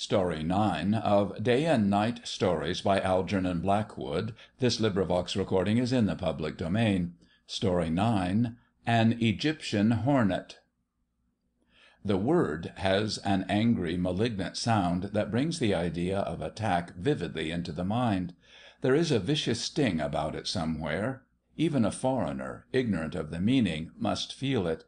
Story 9 of Day and Night Stories by Algernon Blackwood. This recording is in the public domain. Story 9, An Egyptian Hornet. The word has an angry, malignant sound that brings the idea of attack vividly into the mind. There is a vicious sting about it somewhere. Even a foreigner, ignorant of the meaning, must feel it.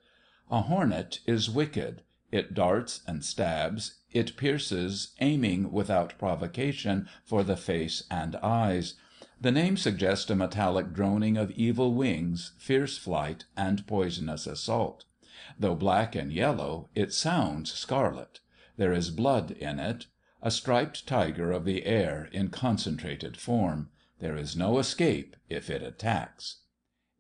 A hornet is wicked. It darts and stabs, it pierces, aiming without provocation for the face and eyes. The name suggests a metallic droning of evil wings, fierce flight, and poisonous assault. Though black and yellow, it sounds scarlet. There is blood in it, a striped tiger of the air in concentrated form. There is no escape if it attacks.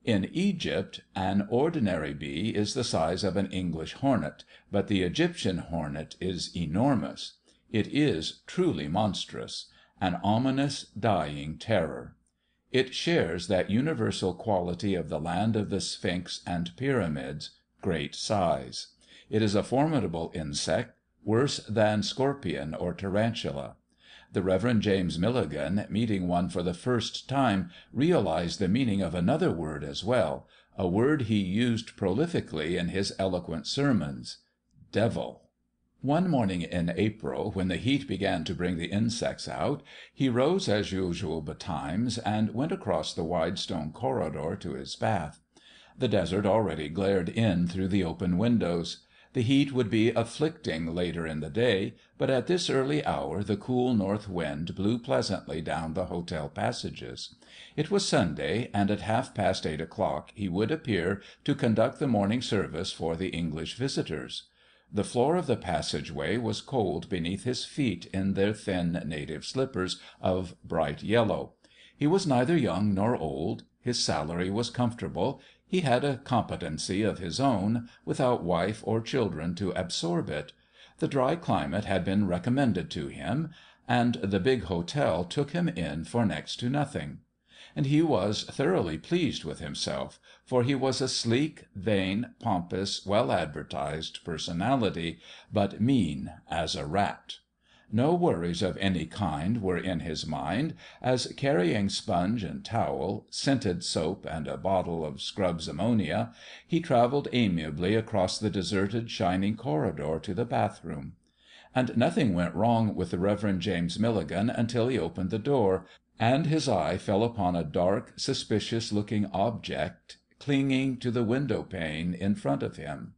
In Egypt, an ordinary bee is the size of an English hornet, but the Egyptian hornet is enormous. It is truly monstrous, an ominous, dying terror. It shares that universal quality of the land of the Sphinx and pyramids, great size. It is a formidable insect, worse than scorpion or tarantula. The Rev. James Milligan, meeting one for the first time, realized the meaning of another word as well, a word he used prolifically in his eloquent sermons: devil. One morning in April, when the heat began to bring the insects out, he rose as usual betimes, and went across the wide stone corridor to his bath. The desert already glared in through the open windows. The heat would be afflicting later in the day, but at this early hour the cool north wind blew pleasantly down the hotel passages. It was Sunday, and at 8:30 he would appear to conduct the morning service for the English visitors. The floor of the passageway was cold beneath his feet in their thin native slippers of bright yellow. He was neither young nor old. His salary was comfortable. He had a competency of his own, without wife or children to absorb it. The dry climate had been recommended to him, and the big hotel took him in for next to nothing. And he was thoroughly pleased with himself, for he was a sleek, vain, pompous, well-advertised personality, but mean as a rat. No worries of any kind were in his mind, as, carrying sponge and towel, scented soap and a bottle of Scrubb's ammonia, he travelled amiably across the deserted, shining corridor to the bathroom. And nothing went wrong with the Rev. James Milligan until he opened the door, and his eye fell upon a dark, suspicious-looking object clinging to the window-pane in front of him.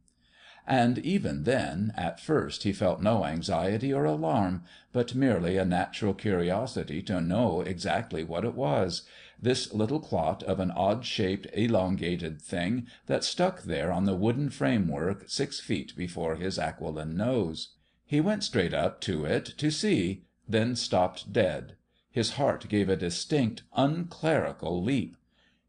And even then, at first, he felt no anxiety or alarm, but merely a natural curiosity to know exactly what it was, this little clot of an odd-shaped, elongated thing that stuck there on the wooden framework 6 feet before his aquiline nose. He went straight up to it to see, then stopped dead. His heart gave a distinct, unclerical leap.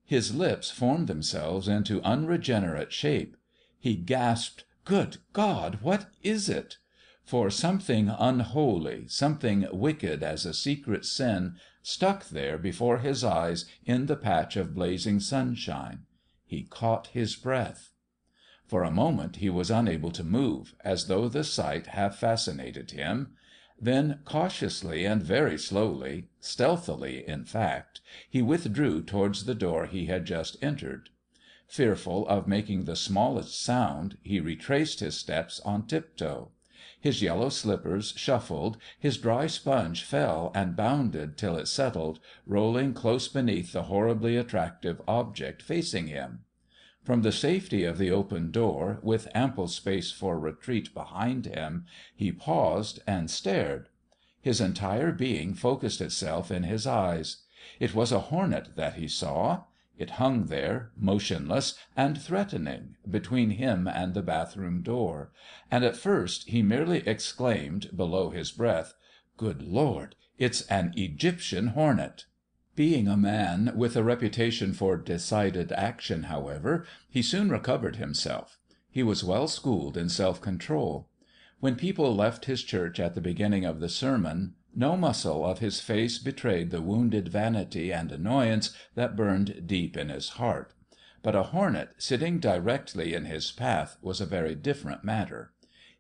His lips formed themselves into unregenerate shape. He gasped, "Good God, what is it?" For something unholy, something wicked as a secret sin, stuck there before his eyes in the patch of blazing sunshine. He caught his breath. For a moment he was unable to move, as though the sight half fascinated him. Then, cautiously and very slowly, stealthily in fact, he withdrew towards the door he had just entered. Fearful of making the smallest sound, he retraced his steps on tiptoe. His yellow slippers shuffled, his dry sponge fell and bounded till it settled, rolling close beneath the horribly attractive object facing him. From the safety of the open door, with ample space for retreat behind him, he paused and stared. His entire being focused itself in his eyes. It was a hornet that he saw. It hung there, motionless and threatening, between him and the bathroom door, and at first he merely exclaimed, below his breath, "Good Lord, it's an Egyptian hornet!" Being a man with a reputation for decided action, however, he soon recovered himself. He was well schooled in self-control. When people left his church at the beginning of the sermon, no muscle of his face betrayed the wounded vanity and annoyance that burned deep in his heart. But a hornet sitting directly in his path was a very different matter.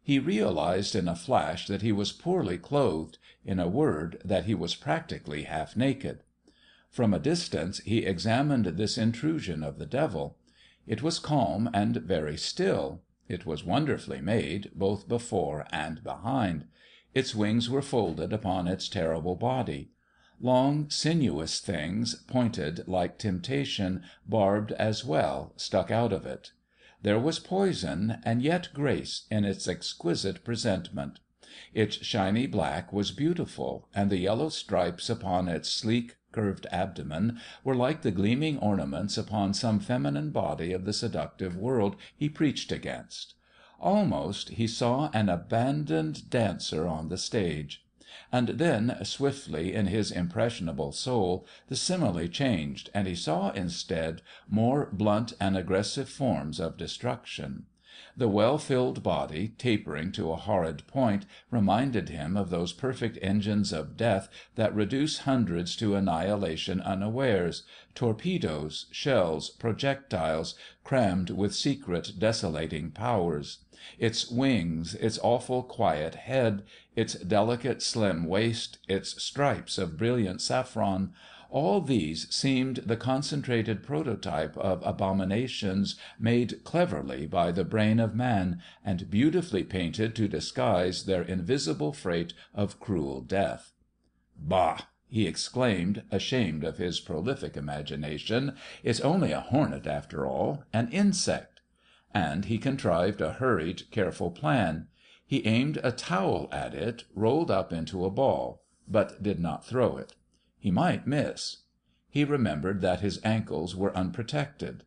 He realized in a flash that he was poorly clothed, in a word, that he was practically half naked. From a distance he examined this intrusion of the devil. It was calm and very still. It was wonderfully made, both before and behind. Its wings were folded upon its terrible body. Long, sinuous things, pointed like temptation, barbed as well, stuck out of it. There was poison, and yet grace in its exquisite presentment. Its shiny black was beautiful, and the yellow stripes upon its sleek, curved abdomen were like the gleaming ornaments upon some feminine body of the seductive world he preached against. Almost he saw an abandoned dancer on the stage. And then, swiftly, in his impressionable soul, the simile changed, and he saw instead more blunt and aggressive forms of destruction. The well-filled body, tapering to a horrid point, reminded him of those perfect engines of death that reduce hundreds to annihilation unawares, torpedoes, shells, projectiles, crammed with secret, desolating powers. Its wings, its awful quiet head, its delicate slim waist, its stripes of brilliant saffron, all these seemed the concentrated prototype of abominations made cleverly by the brain of man, and beautifully painted to disguise their invisible freight of cruel death. "Bah!" he exclaimed, ashamed of his prolific imagination. "It's only a hornet, after all, an insect." And he contrived a hurried, careful plan. He aimed a towel at it, rolled up into a ball, but did not throw it. He might miss. He remembered that his ankles were unprotected.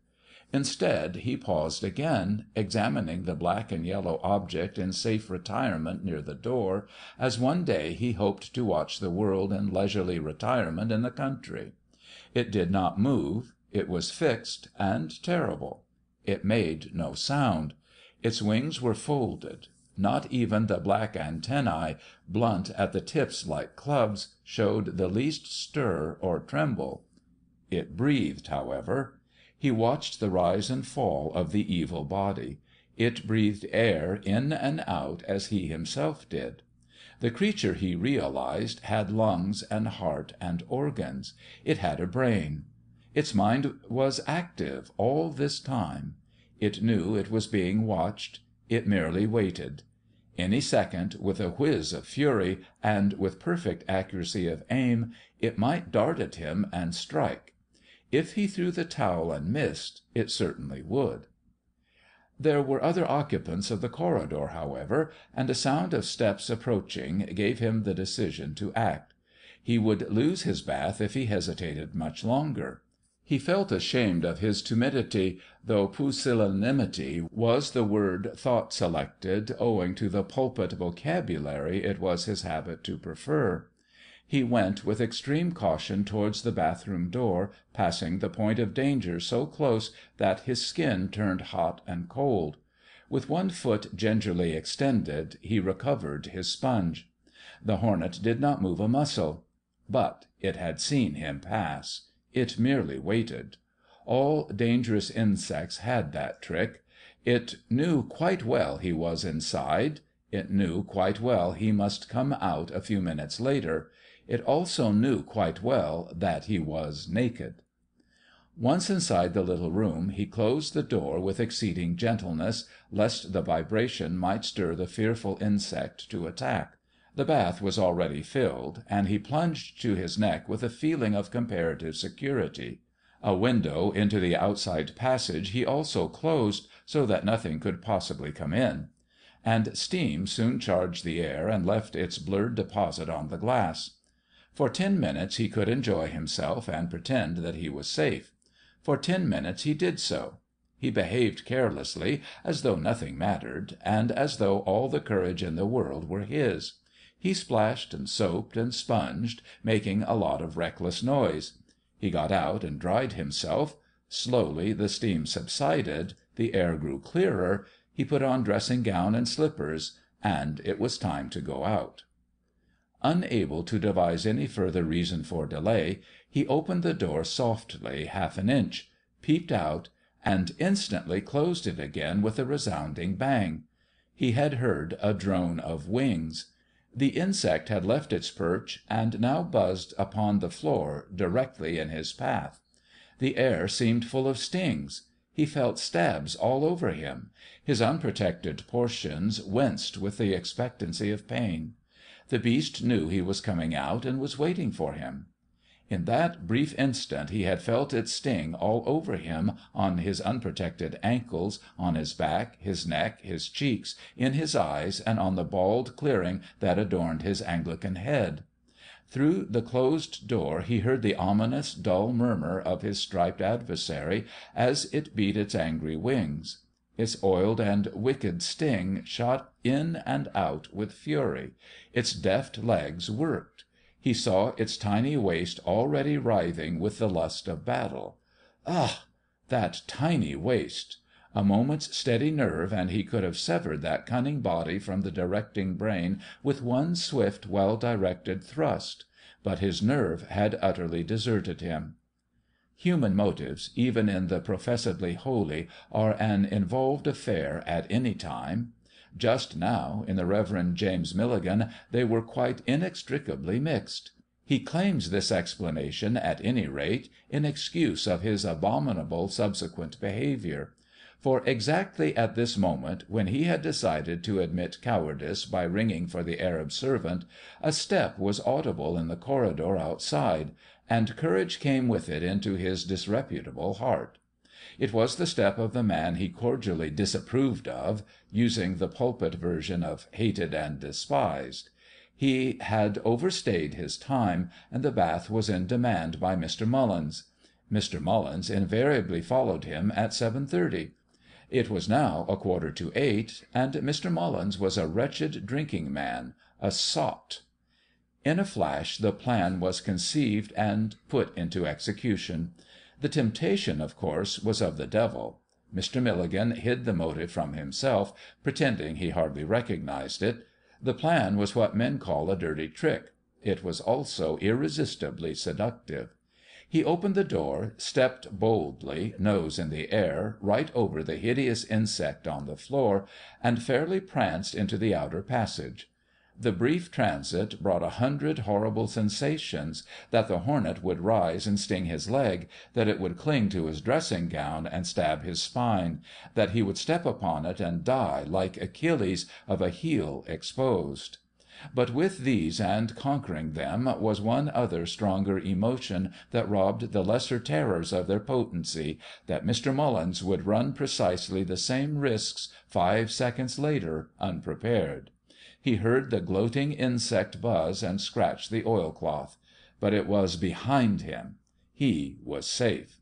Instead, he paused again, examining the black and yellow object in safe retirement near the door, as one day he hoped to watch the world in leisurely retirement in the country. It did not move. It was fixed and terrible. It made no sound. Its wings were folded. Not even the black antennae, blunt at the tips like clubs, showed the least stir or tremble. It breathed, however. He watched the rise and fall of the evil body. It breathed air in and out as he himself did. The creature, he realized, had lungs and heart and organs. It had a brain. Its mind was active all this time. It knew it was being watched. It merely waited. Any second, with a whiz of fury, and with perfect accuracy of aim, it might dart at him and strike. If he threw the towel and missed, it certainly would. There were other occupants of the corridor, however, and a sound of steps approaching gave him the decision to act. He would lose his bath if he hesitated much longer. He felt ashamed of his timidity, though pusillanimity was the word thought selected owing to the pulpit vocabulary it was his habit to prefer. He went with extreme caution towards the bathroom door, passing the point of danger so close that his skin turned hot and cold. With one foot gingerly extended, he recovered his sponge. The hornet did not move a muscle. But it had seen him pass. It merely waited. All dangerous insects had that trick. It knew quite well he was inside. It knew quite well he must come out a few minutes later. It also knew quite well that he was naked. Once inside the little room, he closed the door with exceeding gentleness, lest the vibration might stir the fearful insect to attack. The bath was already filled, and he plunged to his neck with a feeling of comparative security. A window into the outside passage he also closed, so that nothing could possibly come in. And steam soon charged the air and left its blurred deposit on the glass. For 10 minutes he could enjoy himself and pretend that he was safe. For 10 minutes he did so. He behaved carelessly, as though nothing mattered, and as though all the courage in the world were his. He splashed and soaped and sponged, making a lot of reckless noise. He got out and dried himself. Slowly the steam subsided, the air grew clearer, he put on dressing gown and slippers, and it was time to go out. Unable to devise any further reason for delay, he opened the door softly half an inch, peeped out, and instantly closed it again with a resounding bang. He had heard a drone of wings. The insect had left its perch and now buzzed upon the floor directly in his path. The air seemed full of stings. He felt stabs all over him. His unprotected portions winced with the expectancy of pain. The beast knew he was coming out and was waiting for him. In that brief instant he had felt its sting all over him, on his unprotected ankles, on his back, his neck, his cheeks, in his eyes, and on the bald clearing that adorned his Anglican head. Through the closed door he heard the ominous, dull murmur of his striped adversary as it beat its angry wings. Its oiled and wicked sting shot in and out with fury. Its deft legs worked. He saw its tiny waist already writhing with the lust of battle. Ugh! That tiny waist! A moment's steady nerve and he could have severed that cunning body from the directing brain with one swift, well-directed thrust. But his nerve had utterly deserted him. Human motives, even in the professedly holy, are an involved affair at any time. Just now, in the Reverend James Milligan, they were quite inextricably mixed. He claims this explanation, at any rate, in excuse of his abominable subsequent behaviour. For exactly at this moment, when he had decided to admit cowardice by ringing for the Arab servant, a step was audible in the corridor outside, and courage came with it into his disreputable heart. It was the step of the man he cordially disapproved of, using the pulpit version of hated and despised. He had overstayed his time, and the bath was in demand by Mr. Mullins. Mr. Mullins invariably followed him at 7:30. It was now 7:45, and Mr. Mullins was a wretched drinking man, a sot. In a flash the plan was conceived and put into execution. The temptation, of course, was of the devil. Mr. Milligan hid the motive from himself, pretending he hardly recognized it. The plan was what men call a dirty trick. It was also irresistibly seductive. He opened the door, stepped boldly, nose in the air, right over the hideous insect on the floor, and fairly pranced into the outer passage. The brief transit brought 100 horrible sensations: that the hornet would rise and sting his leg, that it would cling to his dressing gown and stab his spine, that he would step upon it and die, like Achilles, of a heel exposed. But with these and conquering them was one other stronger emotion that robbed the lesser terrors of their potency, that Mr. Mullins would run precisely the same risks 5 seconds later, unprepared. He heard the gloating insect buzz and scratch the oilcloth. But it was behind him. He was safe.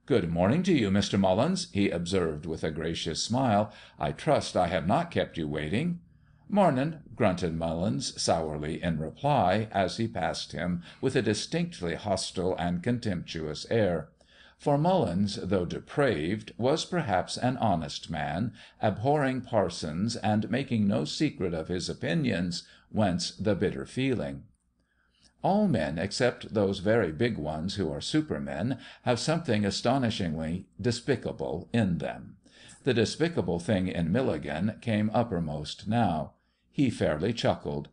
"Good morning to you, Mr. Mullins," he observed with a gracious smile. "I trust I have not kept you waiting." "Mornin'," grunted Mullins sourly in reply, as he passed him with a distinctly hostile and contemptuous air. For Mullins, though depraved, was perhaps an honest man, abhorring parsons and making no secret of his opinions, whence the bitter feeling. All men, except those very big ones who are supermen, have something astonishingly despicable in them. The despicable thing in Milligan came uppermost now. He fairly chuckled.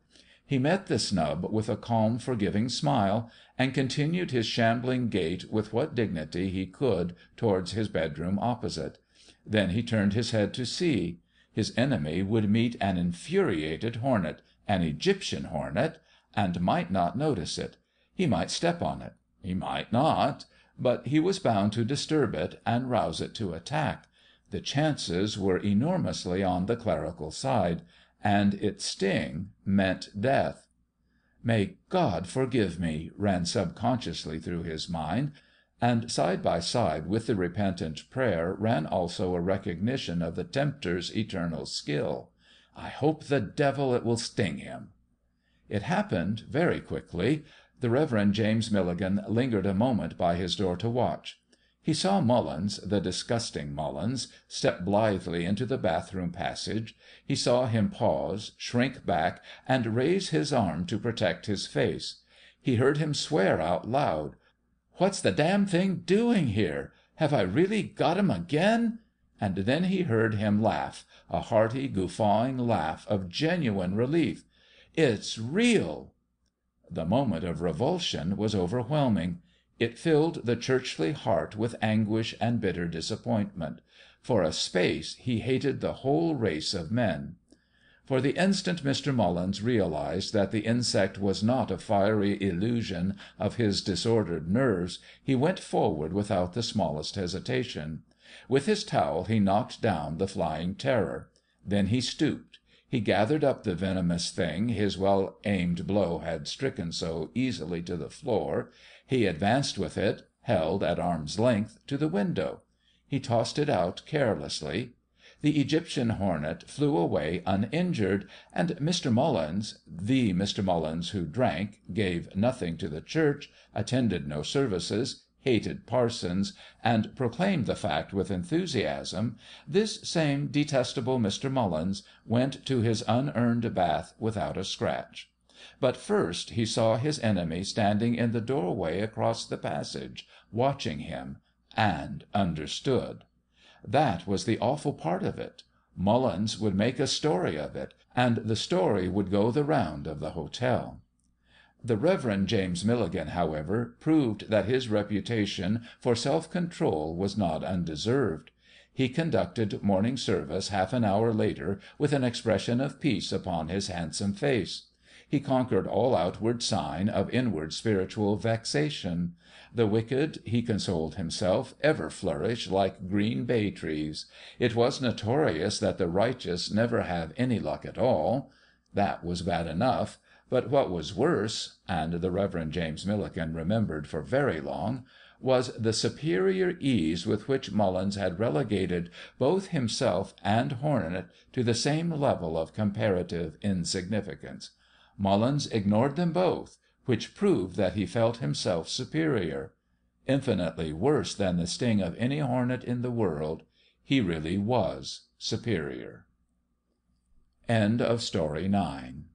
He met the snub with a calm, forgiving smile, and continued his shambling gait with what dignity he could towards his bedroom opposite. Then he turned his head to see. His enemy would meet an infuriated hornet, an Egyptian hornet, and might not notice it. He might step on it. He might not. But he was bound to disturb it and rouse it to attack. The chances were enormously on the clerical side, and its sting meant death. "May God forgive me," ran subconsciously through his mind, and side by side with the repentant prayer ran also a recognition of the tempter's eternal skill. "I hope the devil it will sting him." It happened very quickly. The Reverend James Milligan lingered a moment by his door to watch. He saw Mullins, the disgusting Mullins, step blithely into the bathroom passage. He saw him pause, shrink back, and raise his arm to protect his face. He heard him swear out loud, "What's the damned thing doing here? Have I really got 'em again?" And then he heard him laugh, a hearty, guffawing laugh of genuine relief. "It's real!" The moment of revulsion was overwhelming. It filled the churchly heart with anguish and bitter disappointment. For a space he hated the whole race of men. For the instant Mr. Mullins realized that the insect was not a fiery illusion of his disordered nerves, he went forward without the smallest hesitation. With his towel he knocked down the flying terror. Then he stooped. He gathered up the venomous thing his well-aimed blow had stricken so easily to the floor. He advanced with it, held at arm's length, to the window. He tossed it out carelessly. The Egyptian Hornet flew away uninjured, and Mr. Mullins, the Mr. Mullins who drank, gave nothing to the church, attended no services, hated parsons, and proclaimed the fact with enthusiasm, this same detestable Mr. Mullins went to his unearned bath without a scratch. But first he saw his enemy standing in the doorway across the passage, watching him, and understood. That was the awful part of it. Mullins would make a story of it, and the story would go the round of the hotel. The Reverend James Milligan, however, proved that his reputation for self-control was not undeserved. He conducted morning service half an hour later with an expression of peace upon his handsome face. He conquered all outward sign of inward spiritual vexation. The wicked, he consoled himself, ever flourish like green bay trees. It was notorious that the righteous never have any luck at all. That was bad enough. But what was worse, and the Reverend James Milligan remembered for very long, was the superior ease with which Mullins had relegated both himself and Hornet to the same level of comparative insignificance. Mullins ignored them both, which proved that he felt himself superior. Infinitely worse than the sting of any hornet in the world, he really was superior. End of Story 9.